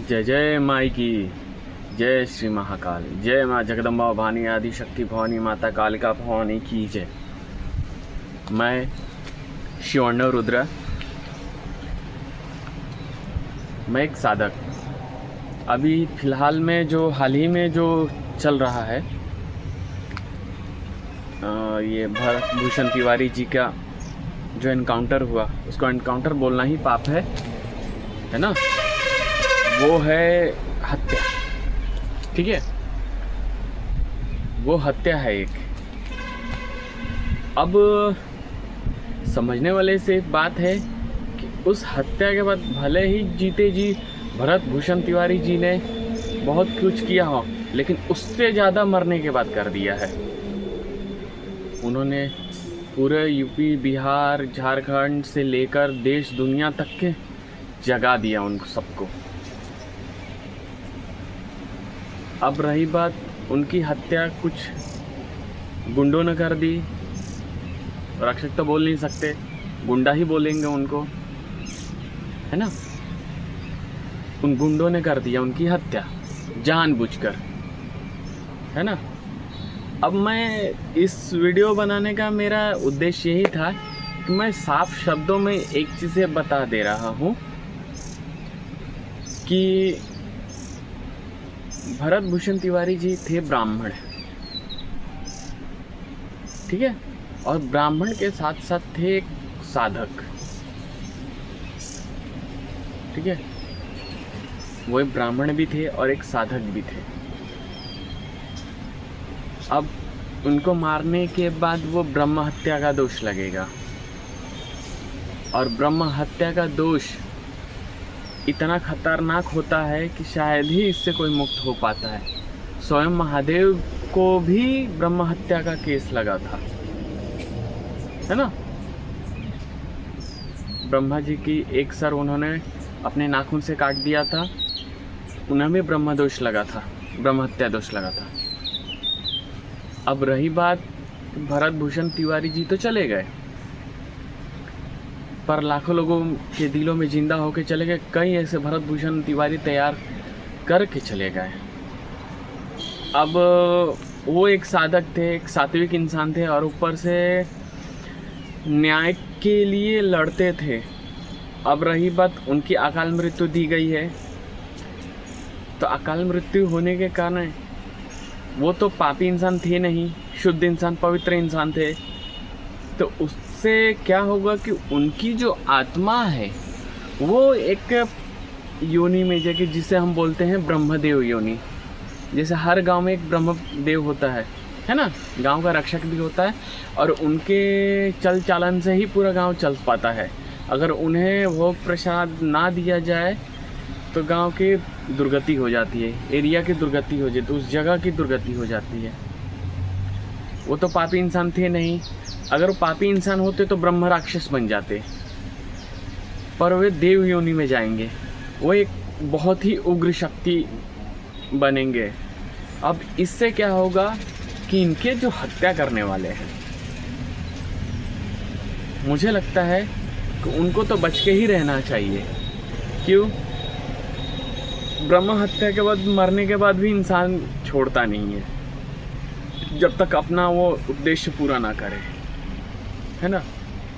जय जय माई की। जय श्री महाकाल। जय माँ जगदम्बा भवानी आदि शक्ति भवानी माता कालिका भवानी की जय। मैं शिवर्णव रुद्र, मैं एक साधक। अभी फ़िलहाल में जो हाल ही में जो चल रहा है ये भरत भूषण तिवारी जी का जो एनकाउंटर हुआ, उसको एनकाउंटर बोलना ही पाप है ना। वो है हत्या, ठीक है, वो हत्या है एक। अब समझने वाले से एक बात है कि उस हत्या के बाद भले ही जीते जी भरत भूषण तिवारी जी ने बहुत कुछ किया हो, लेकिन उससे ज़्यादा मरने के बाद कर दिया है। उन्होंने पूरे यूपी, बिहार, झारखंड से लेकर देश दुनिया तक के जगा दिया उन सबको। अब रही बात, उनकी हत्या कुछ गुंडों ने कर दी। रक्षक तो बोल नहीं सकते, गुंडा ही बोलेंगे उनको, है ना। उन गुंडों ने कर दिया उनकी हत्या जानबूझकर, है ना। अब मैं इस वीडियो बनाने का मेरा उद्देश्य यही था कि मैं साफ शब्दों में एक चीज़ें बता दे रहा हूँ कि भरत भूषण तिवारी जी थे ब्राह्मण, ठीक है, और ब्राह्मण के साथ साथ थे एक साधक, ठीक है। वो एक ब्राह्मण भी थे और एक साधक भी थे। अब उनको मारने के बाद वो ब्रह्म हत्या का दोष लगेगा, और ब्रह्म हत्या का दोष इतना खतरनाक होता है कि शायद ही इससे कोई मुक्त हो पाता है। स्वयं महादेव को भी ब्रह्म हत्या का केस लगा था, है ना। ब्रह्मा जी की एक सर उन्होंने अपने नाखून से काट दिया था, उन्हें भी ब्रह्म दोष लगा था, ब्रह्म हत्या दोष लगा था। अब रही बात, भरत भूषण तिवारी जी तो चले गए, पर लाखों लोगों के दिलों में जिंदा होके चले गए। कई ऐसे भरत भूषण तिवारी तैयार करके चले गए। अब वो एक साधक थे, एक सात्विक इंसान थे, और ऊपर से न्याय के लिए लड़ते थे। अब रही बात, उनकी अकाल मृत्यु दी गई है, तो अकाल मृत्यु होने के कारण वो तो पापी इंसान थे नहीं, शुद्ध इंसान, पवित्र इंसान थे। तो उससे क्या होगा कि उनकी जो आत्मा है वो एक योनि में जाके, जिसे हम बोलते हैं ब्रह्मदेव योनि। जैसे हर गांव में एक ब्रह्मदेव होता है ना, गांव का रक्षक भी होता है, और उनके चल चालन से ही पूरा गांव चल पाता है। अगर उन्हें भोग प्रसाद ना दिया जाए तो गांव की दुर्गति हो जाती है, एरिया की दुर्गति हो जाती है, उस जगह की दुर्गति हो जाती है। वो तो पापी इंसान थे नहीं। अगर वो पापी इंसान होते तो ब्रह्म राक्षस बन जाते, पर वे देव योनि में जाएंगे, वो एक बहुत ही उग्र शक्ति बनेंगे। अब इससे क्या होगा कि इनके जो हत्या करने वाले हैं, मुझे लगता है कि उनको तो बच के ही रहना चाहिए। क्यों? ब्रह्म हत्या के बाद, मरने के बाद भी इंसान छोड़ता नहीं है जब तक अपना वो उद्देश्य पूरा ना करे, है ना।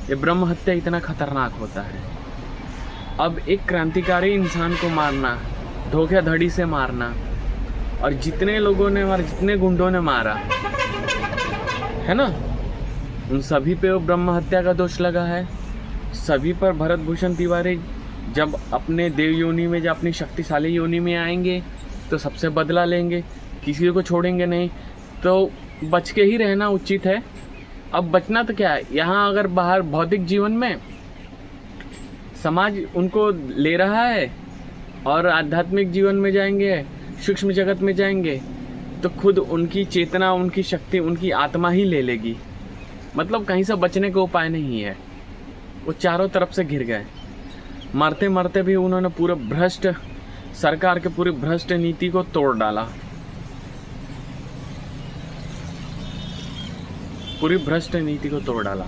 ये ब्रह्म हत्या इतना खतरनाक होता है। अब एक क्रांतिकारी इंसान को मारना, धोखाधड़ी से मारना, और जितने लोगों ने मारा, जितने गुंडों ने मारा, है ना, उन सभी पे वो ब्रह्म हत्या का दोष लगा है। सभी पर भरत भूषण तिवारी जब अपने देव योनि में, जब अपनी शक्तिशाली योनि में आएंगे तो सबसे बदला लेंगे, किसी को छोड़ेंगे नहीं। तो बच के ही रहना उचित है। अब बचना तो क्या है, यहाँ अगर बाहर भौतिक जीवन में समाज उनको ले रहा है, और आध्यात्मिक जीवन में जाएंगे, सूक्ष्म जगत में जाएंगे, तो खुद उनकी चेतना, उनकी शक्ति, उनकी आत्मा ही ले लेगी। मतलब कहीं से बचने का उपाय नहीं है। वो चारों तरफ से घिर गए। मरते मरते भी उन्होंने पूरे भ्रष्ट सरकार के पूरी भ्रष्ट नीति को तोड़ डाला, पूरी भ्रष्ट नीति को तोड़ डाला।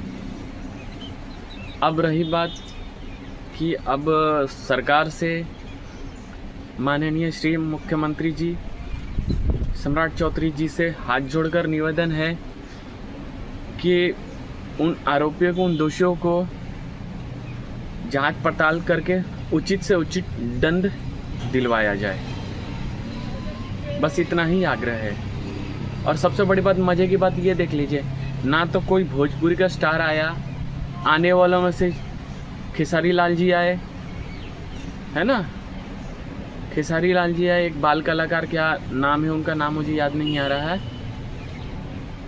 अब रही बात कि अब सरकार से माननीय श्री मुख्यमंत्री जी सम्राट चौधरी जी से हाथ जोड़कर निवेदन है कि उन आरोपियों को, उन दोषियों को जांच पड़ताल करके उचित से उचित दंड दिलवाया जाए। बस इतना ही आग्रह है। और सबसे बड़ी बात, मज़े की बात ये देख लीजिए, ना तो कोई भोजपुरी का स्टार आया, आने वालों में से खेसारी लाल जी आए, है ना, खेसारी लाल जी आए, एक बाल कलाकार, क्या नाम है उनका, नाम मुझे याद नहीं आ रहा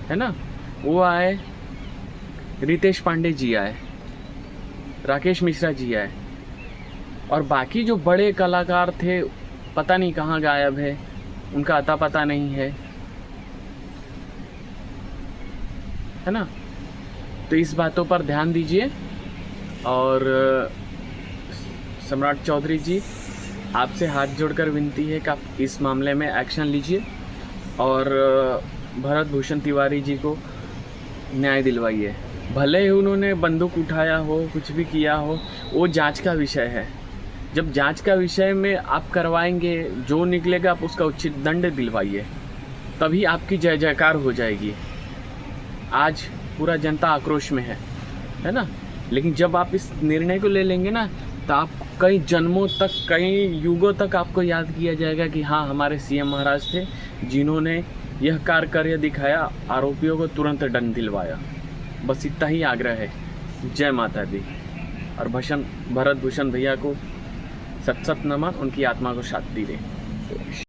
है ना, वो आए, रितेश पांडे जी आए, राकेश मिश्रा जी आए, और बाकी जो बड़े कलाकार थे पता नहीं कहाँ गायब है, उनका अता पता नहीं है ना। तो इस बातों पर ध्यान दीजिए। और सम्राट चौधरी जी, आपसे हाथ जोड़कर विनती है कि आप इस मामले में एक्शन लीजिए और भरत भूषण तिवारी जी को न्याय दिलवाइए। भले ही उन्होंने बंदूक उठाया हो, कुछ भी किया हो, वो जांच का विषय है। जब जांच का विषय में आप करवाएंगे, जो निकलेगा आप उसका उचित दंड दिलवाइए, तभी आपकी जय जयकार हो जाएगी। आज पूरा जनता आक्रोश में है ना, लेकिन जब आप इस निर्णय को ले लेंगे ना, तो आप कई जन्मों तक, कई युगों तक आपको याद किया जाएगा कि हाँ, हमारे सीएम महाराज थे जिन्होंने यह कार्य करके दिखाया, आरोपियों को तुरंत दंड दिलवाया। बस इतना ही आग्रह है। जय माता दी। और भरत भूषण भैया को सत सत नमन, उनकी आत्मा को शांति दे।